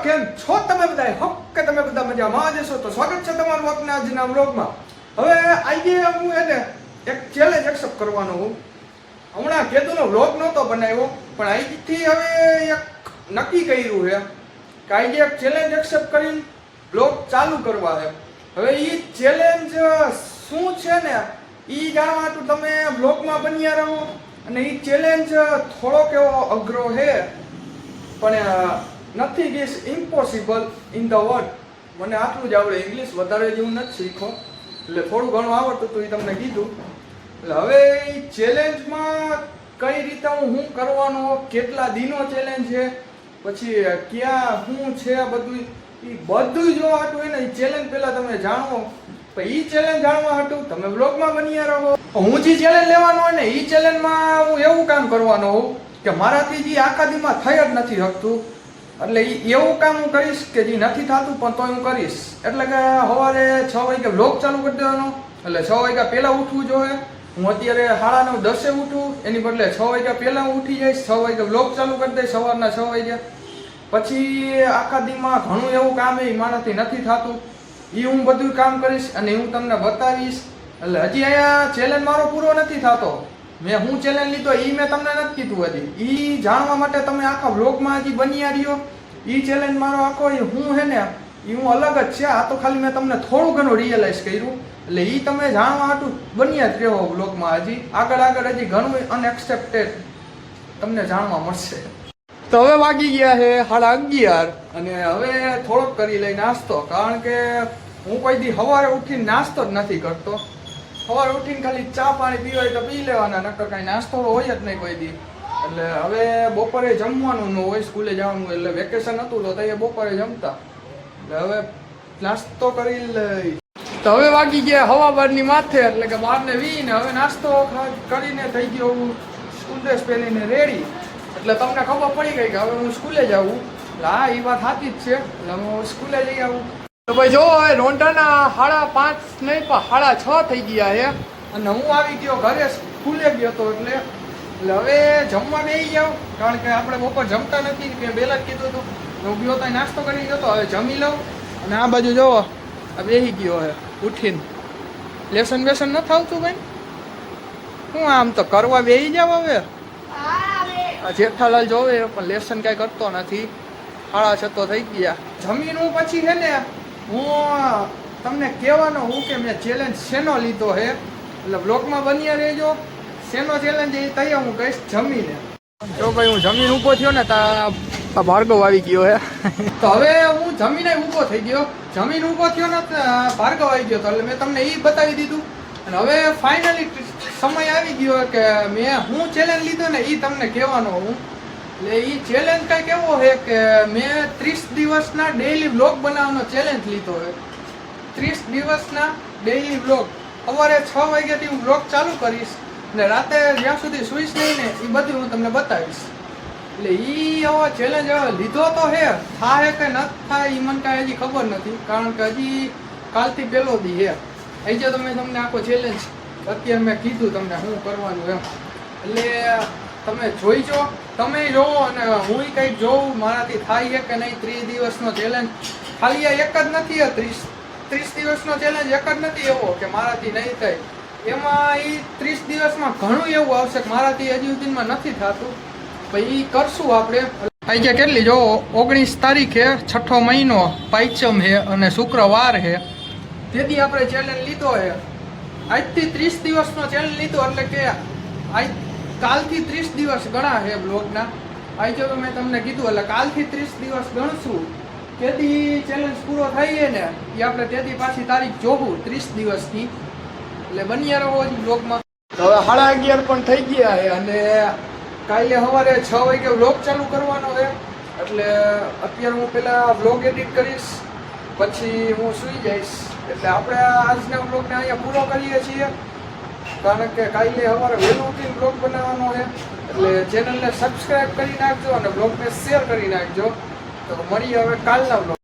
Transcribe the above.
કેમ છો તમે બધા? હોપ કે તમે બધા મજામાં જ હશો. તો સ્વાગત છે તમારું આપના આજના વ્લોગમાં. હવે આજે હું એને એક ચેલેન્જ એક્સેપ્ટ કરવાનો હું. હમણાં કેદુનો વ્લોગ નહોતો બનાવ્યો, પણ આજથી હવે એક નક્કી કર્યું છે કે આજે એક ચેલેન્જ એક્સેપ્ટ કરીને વ્લોગ ચાલુ કરવા છે. હવે એ ચેલેન્જ શું છે ને એ જાણવા માટે તમે વ્લોગમાં બન્યા રહો. અને એ ચેલેન્જ થોડોક એવો અઘરો છે, પણ nothing is impossible in the world. મને આટલું જ આવડે, ઇંગ્લિશ વધારે જેવું નથી શીખો, એટલે થોડું ઘણું આવડતું હતું એ તમને કીધું. એટલે હવે એ ચેલેન્જમાં કઈ રીતે હું કરવાનો, કેટલા દિનો ચેલેન્જ છે, પછી ક્યાં શું છે, બધું જોવા હતું હોય ને એ ચેલેન્જ પહેલા તમે જાણો. પછી એ ચેલેન્જ જાણવા હતું તમે વ્લોગમાં બન્યા રહો. હું જે ચેલેન્જ લેવાનો હોય ને એ ચેલેન્જમાં હું એવું કામ કરવાનો હોઉં કે મારાથી જે આખા દીમાં થઈ જ નથી શકતું, એટલે એવું કામ હું કરીશ કે જે નથી થતું પણ તોય હું કરીશ. એટલે કે સવારે 6 વાગે વ્લોગ ચાલુ કરી દેવાનો, એટલે 6 વાગ્યા પહેલાં ઉઠવું જોઈએ. હું અત્યારે 9:30 ઉઠું, એની બદલે 6 વાગ્યા પહેલાં હું ઉઠી જઈશ. 6 વાગે વ્લોગ ચાલુ કરી દઈશ સવારના 6 વાગ્યા. પછી આખા દીમાં ઘણું એવું કામ એ મારાથી નથી થતું, એ હું બધું કામ કરીશ અને હું તમને બતાવીશ. એટલે હજી અહીંયા ચેલેન્જ મારો પૂરો નથી થતો. મેં હું ચેલેન્જ લીધો એ મેં તમને નથી કીધું હજી. એ જાણવા માટે તમે આખા વ્લોગમાં હજી બન્યા રહ્યો. એ ચેલેન્જ મારો આખો હું છે ને એ હું અલગ જ છે. આ તો ખાલી મેં તમને થોડું ઘણું રિયલાઇઝ કર્યું, એટલે એ તમે જાણવા હાટું બન્યા જ રહ્યો વ્લોગમાં. હજી આગળ હજી ઘણું અનએક્સપેક્ટેડ તમને જાણવા મળશે. તો હવે વાગી ગયા છે 11:30 અને હવે થોડોક કરી લઈ નાસ્તો, કારણ કે હું કોઈ દી સવારે ઉઠીને નાસ્તો જ નથી કરતો. સવારે ઉઠીને ખાલી ચા પાણી પીવાય તો પી લેવાના, નકર કાંઈ નાસ્તો હોય જ નહીં કોઈ દી. એટલે હવે બપોરે જમવાનું ન હોય, સ્કૂલે જવાનું, એટલે વેકેશન હતું તો એ બપોરે જમતા. એટલે હવે નાસ્તો કરી લઈ. તો હવે વાગી ગયા 12:30 માથે, એટલે કે 12:20 ને હવે નાસ્તો કરીને થઈ ગયો હું સ્કૂલ ડ્રેસ પહેરીને રેડી. એટલે તમને ખબર પડી ગઈ કે હવે હું સ્કૂલે જાઉં. એટલે હા, એ વાત સાચી જ છે. એટલે હું સ્કૂલે જઈ આવું. તો ભાઈ જો હવે રોંઢાના 5:30 નહીં પણ 6:30 થઈ ગયા છે અને હું આવી ગયો ઘરે, સ્કૂલે ગયો હતો. એટલે હવે જમવા બેસી જાઉં, કારણ કે આપણે બપોર જમતા નથી કે પહેલાં જ કીધું હતું. હું ગયો તો નાસ્તો કરી ગયો તો, હવે જમી લઉં. અને આ બાજુ જોવો આ બેસી ગયો હે ઉઠીને. લેસન બેસન નથી આવતું ભાઈ? હું આમ તો કરવા બેસી જાવ. હવે આ જેઠાલાલ જોવે પણ લેસન કાંઈ કરતો નથી. 6:30 થઈ ગયા. જમીન હું પછી છે ને હું તમને કહેવાનો હું કે મેં ચેલેન્જ શેનો લીધો છે, એટલે બ્લોગમાં બન્યા રહેજો. શેનો ચેલેન્જ એ તૈયાર હું કહીશ જમીને. જો ભાઈ હું જમીન ઊભો થયો ને તા ભાર્ગવ આવી ગયો હે. તો હવે હું જમીને ઊભો થઈ ગયો, જમીન ઊભો થયો ને ભાર્ગવ આવી ગયો તો એટલે મેં તમને એ બતાવી દીધું. અને હવે ફાઇનલી સમય આવી ગયો કે મેં હું ચેલેન્જ લીધો ને એ તમને કહેવાનો હું. એટલે એ ચેલેન્જ કંઈક એવો છે કે મેં 30 દિવસના ડેઈલી વ્લોગ બનાવવાનો ચેલેન્જ લીધો છે. 30 દિવસના ડેઈલી વ્લોગ. સવારે 6 વાગ્યાથી હું વ્લોગ ચાલુ કરીશ અને રાતે જ્યાં સુધી સુઈશ નહીં ને એ બધું હું તમને બતાવીશ. એટલે એ હવે ચેલેન્જ હવે લીધો તો છે, થાય કે ન થાય એ મને કાંઈ હજી ખબર નથી, કારણ કે હજી કાલથી પહેલો દી છે. હજી તો મેં તમને આખો ચેલેન્જ અત્યારે મેં કીધું તમને શું કરવાનું એમ. એટલે તમે જોઈજો, તમે જોવો અને હું કંઈક જોઉં મારાથી થાય છે કે નહીં. 30 દિવસનો ચેલેન્જ ખાલી આ એક જ નથી, 30 દિવસનો ચેલેન્જ એક જ નથી એવો કે મારાથી નહીં થાય. એમાં એ 30 દિવસમાં ઘણું એવું આવશે કે મારાથી હજી સુધીમાં નથી થતું, પછી એ કરશું આપણે. આજે કેટલી જો 19 તારીખે 6ઠો મહિનો પાંચમ છે અને શુક્રવાર છે. તેથી આપણે ચેલેન્જ લીધો છે. આજથી 30 દિવસનો ચેલેન્જ લીધો, એટલે કે આજ કાલથી 30 દિવસ ગણા છે બ્લોગના. આજે તો મેં તમને કીધું એટલે કાલથી 30 દિવસ ગણશું. તેથી ચેલેન્જ પૂરો થઈએ ને એ આપણે તેથી પાછી તારીખ જોવું 30 દિવસની. એટલે બન્યા રહો જ બ્લોગમાં. હવે 11:30 પણ થઈ ગયા છે અને કાલે સવારે 6 વાગે વ્લોગ ચાલુ કરવાનો છે. એટલે અત્યારે હું પહેલાં વ્લોગ એડિટ કરીશ, પછી હું સૂઈ જઈશ. એટલે આપણે આજના વ્લોગને અહીંયા પૂરો કરીએ છીએ, કારણ કે કાલે સવારે વહેલું ઉઠીને વ્લોગ બનાવવાનો છે. એટલે ચેનલને સબસ્ક્રાઈબ કરી નાખજો અને વ્લોગને શેર કરી નાખજો. તો મળીએ હવે કાલના વ્લોગ.